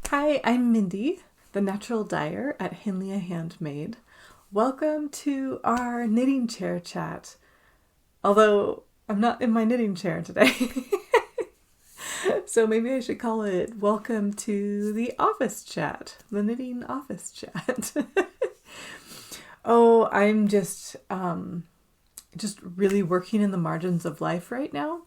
Hi, I'm Mindy, the natural dyer at Henlia Handmade. Welcome to our knitting chair chat. Although I'm not in my knitting chair today. So maybe I should call it Welcome to the Office Chat, the knitting office chat. Oh, I'm just really working in the margins of life right now.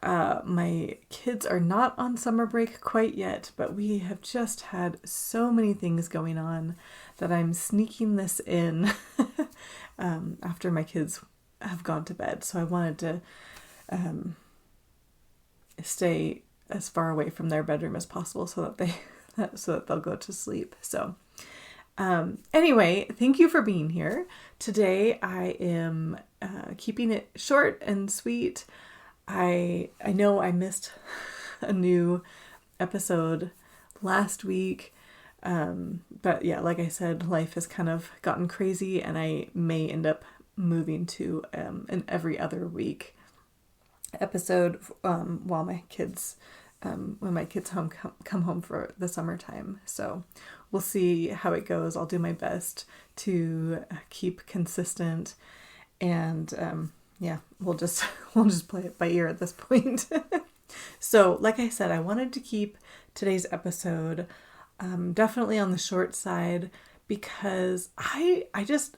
My kids are not on summer break quite yet, but we have just had so many things going on that I'm sneaking this in after my kids have gone to bed. So I wanted to stay as far away from their bedroom as possible so that they'll go to sleep. So anyway, thank you for being here. Today I am keeping it short and sweet. I know I missed a new episode last week, but yeah, like I said, life has kind of gotten crazy, and I may end up moving to an every other week episode while my kids, when my kids come home for the summertime. So we'll see how it goes. I'll do my best to keep consistent, and yeah, we'll just play it by ear at this point. So, like I said, I wanted to keep today's episode definitely on the short side because I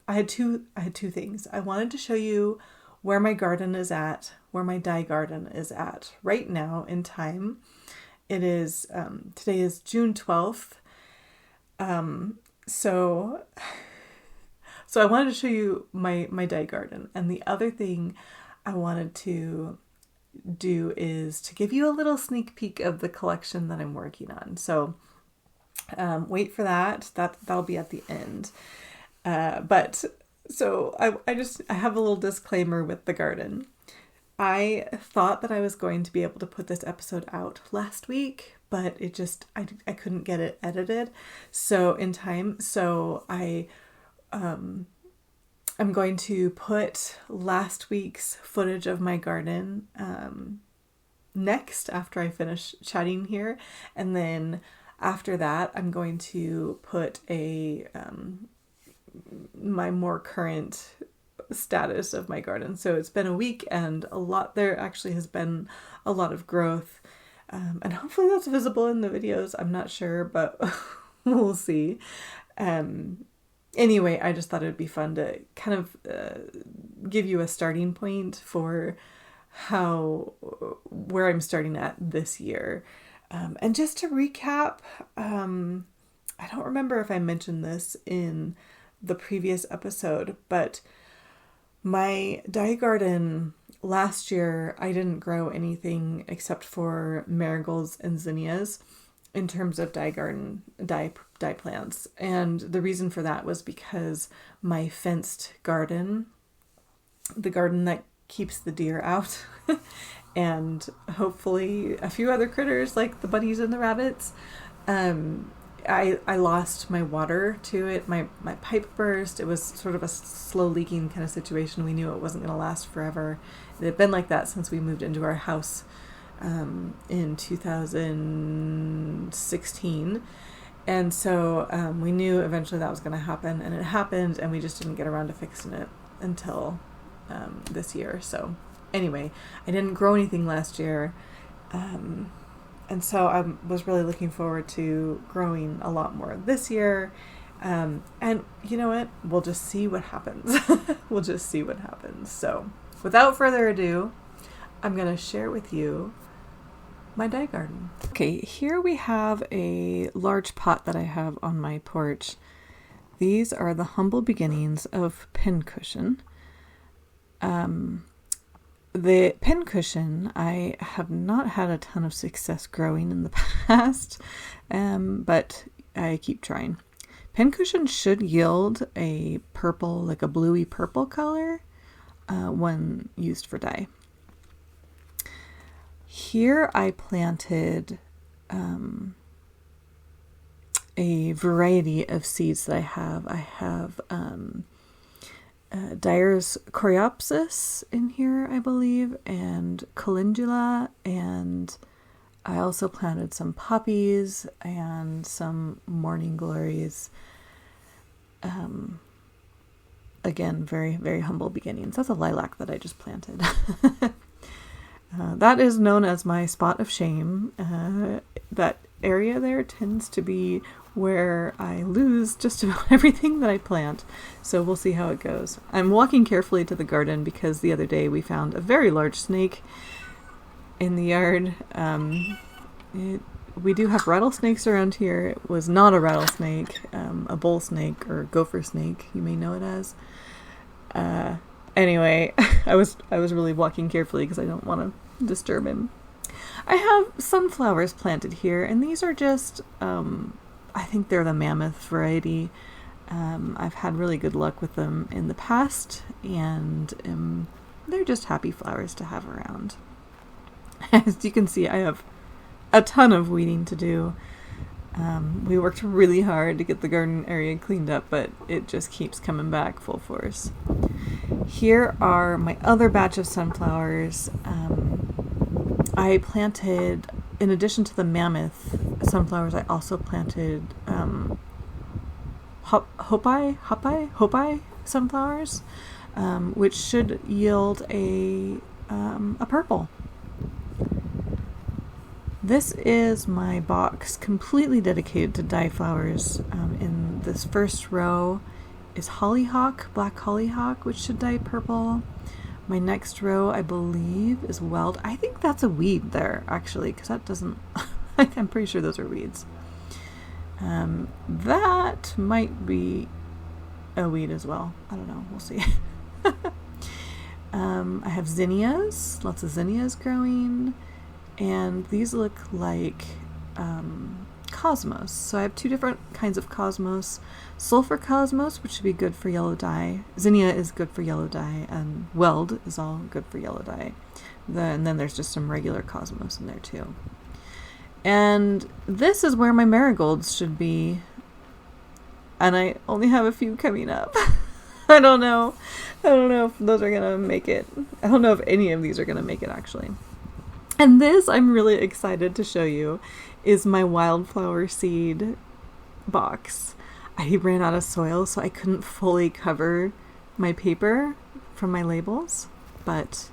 had two things. I wanted to show you where my garden is at, where my dye garden is at right now in time. It is today is June 12th. So I wanted to show you my dye garden. And the other thing I wanted to do is to give you a little sneak peek of the collection that I'm working on. So wait for that. That'll be at the end. But so I have a little disclaimer with the garden. I thought that I was going to be able to put this episode out last week, but I couldn't get it edited so in time. So I'm going to put last week's footage of my garden next after I finish chatting here. And then after that, I'm going to put my more current status of my garden. So it's been a week and there actually has been a lot of growth. And hopefully that's visible in the videos. I'm not sure, but we'll see. Anyway, I just thought it would be fun to kind of give you a starting point for where I'm starting at this year. And just to recap, I don't remember if I mentioned this in the previous episode, but my dye garden last year, I didn't grow anything except for marigolds and zinnias in terms of dye plants. And the reason for that was because my fenced garden, the garden that keeps the deer out and hopefully a few other critters like the bunnies and the rabbits, I lost my water to it. My pipe burst. It was sort of a slow leaking kind of situation. We knew it wasn't going to last forever. It had been like that since we moved into our house in 2016. And so we knew eventually that was going to happen, and it happened, and we just didn't get around to fixing it until this year. So anyway, I didn't grow anything last year. And so I was really looking forward to growing a lot more this year. And you know what? We'll just see what happens. We'll just see what happens. So without further ado, I'm going to share with you my dye garden. Okay, here we have a large pot that I have on my porch. These are the humble beginnings of pincushion. The pincushion, I have not had a ton of success growing in the past, but I keep trying. Pincushion should yield a purple, like a bluey purple color when used for dye. Here I planted a variety of seeds that I have. I have Dyer's Coreopsis in here, I believe, and Calendula, and I also planted some poppies and some morning glories. Again, very, very humble beginnings. That's a lilac that I just planted. That is known as my spot of shame. That area there tends to be where I lose just about everything that I plant. So we'll see how it goes. I'm walking carefully to the garden because the other day we found a very large snake in the yard. We do have rattlesnakes around here. It was not a rattlesnake, a bull snake or gopher snake, you may know it as. Anyway, I was really walking carefully because I don't want to disturb him. I have sunflowers planted here, and these are just, I think they're the mammoth variety. I've had really good luck with them in the past, and they're just happy flowers to have around. As you can see, I have a ton of weeding to do. We worked really hard to get the garden area cleaned up, but it just keeps coming back full force. Here are my other batch of sunflowers. I planted, in addition to the mammoth sunflowers, I also planted hopi sunflowers, which should yield a purple. This is my box completely dedicated to dye flowers. In this first row is hollyhock, black hollyhock, which should dye purple. My next row, I believe, is weld. I think that's a weed there, actually, because that doesn't... I'm pretty sure those are weeds. That might be a weed as well. I don't know. We'll see. I have zinnias, lots of zinnias growing. And these look like cosmos. So I have two different kinds of cosmos. Sulfur cosmos, which should be good for yellow dye. Zinnia is good for yellow dye, and weld is all good for yellow dye. And then there's just some regular cosmos in there too. And this is where my marigolds should be. And I only have a few coming up. I don't know if those are gonna make it. I don't know if any of these are gonna make it, actually. And this, I'm really excited to show you, is my wildflower seed box. I ran out of soil, so I couldn't fully cover my paper from my labels, but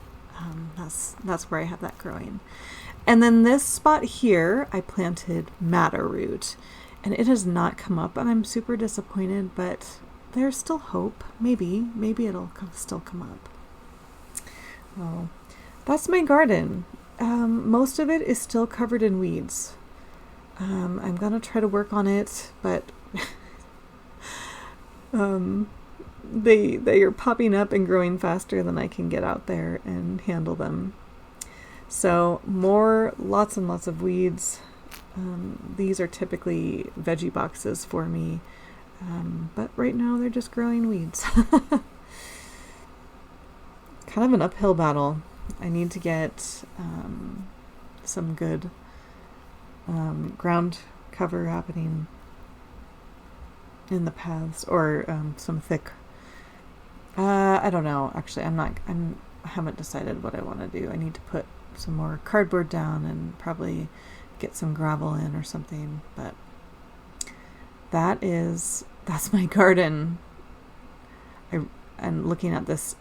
that's where I have that growing. And then this spot here, I planted madder root, and it has not come up, and I'm super disappointed, but there's still hope. Maybe it'll still come up. Oh, that's my garden. Most of it is still covered in weeds. I'm gonna try to work on it, but they are popping up and growing faster than I can get out there and handle them. So lots and lots of weeds. These are typically veggie boxes for me, but right now they're just growing weeds. Kind of an uphill battle. I need to get some good ground cover happening in the paths, or some thick. I don't know. Actually, I haven't decided what I want to do. I need to put some more cardboard down and probably get some gravel in or something. But that's my garden. And looking at this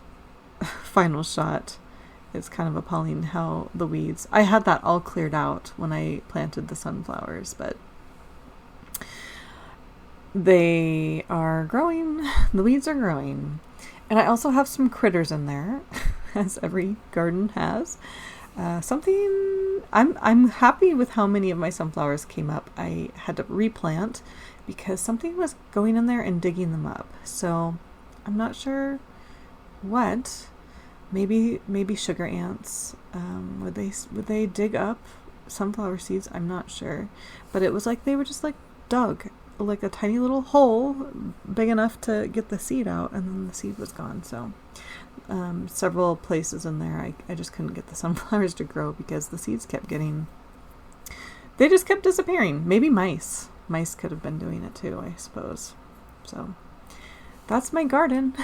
final shot, it's kind of appalling how the weeds... I had that all cleared out when I planted the sunflowers, but they are growing. The weeds are growing. And I also have some critters in there, as every garden has. I'm happy with how many of my sunflowers came up. I had to replant because something was going in there and digging them up. So I'm not sure what. Maybe sugar ants. Would they dig up sunflower seeds? I'm not sure. But it was like they were just like dug like a tiny little hole big enough to get the seed out, and then the seed was gone. So several places in there I just couldn't get the sunflowers to grow because the seeds they just kept disappearing. Maybe mice could have been doing it too, I suppose. So that's my garden.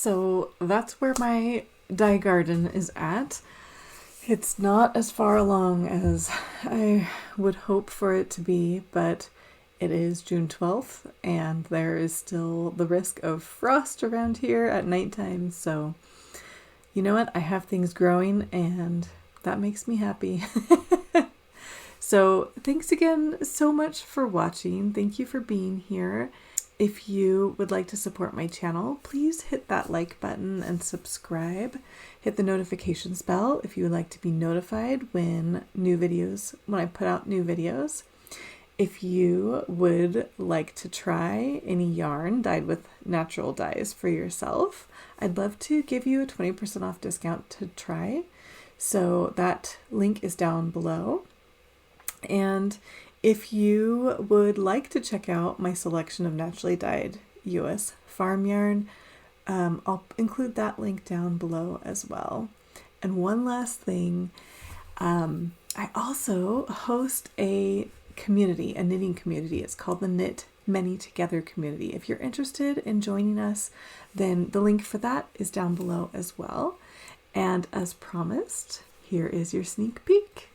so that's where my dye garden is at. It's not as far along as I would hope for it to be, but it is June 12th and there is still the risk of frost around here at nighttime. So you know what? I have things growing and that makes me happy. So thanks again so much for watching. Thank you for being here. If you would like to support my channel, please hit that like button and subscribe. Hit the notifications bell if you would like to be notified when I put out new videos. If you would like to try any yarn dyed with natural dyes for yourself, I'd love to give you a 20% off discount to try. So that link is down below. And if you would like to check out my selection of naturally dyed US farm yarn, I'll include that link down below as well. And one last thing, I also host a knitting community. It's called the Knit Many Together community. If you're interested in joining us, then the link for that is down below as well. And as promised, here is your sneak peek.